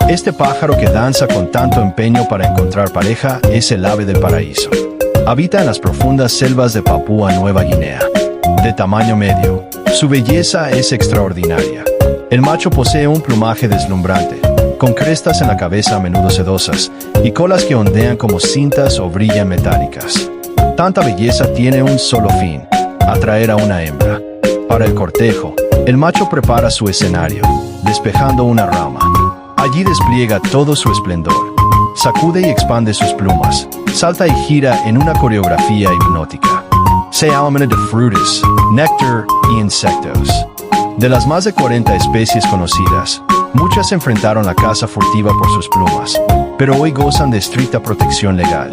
Este pájaro que danza con tanto empeño para encontrar pareja es el ave del paraíso. Habita en las profundas selvas de Papúa Nueva Guinea. De tamaño medio, su belleza es extraordinaria. El macho posee un plumaje deslumbrante, con crestas en la cabeza a menudo sedosas y colas que ondean como cintas o brillan metálicas. Tanta belleza tiene un solo fin: atraer a una hembra. Para el cortejo, el macho prepara su escenario, despejando una rama. Allí despliega todo su esplendor. Sacude y expande sus plumas, salta y gira en una coreografía hipnótica. Se alimenta de frutas, néctar y insectos. De las más de 40 especies conocidas, muchas enfrentaron la caza furtiva por sus plumas, pero hoy gozan de estricta protección legal.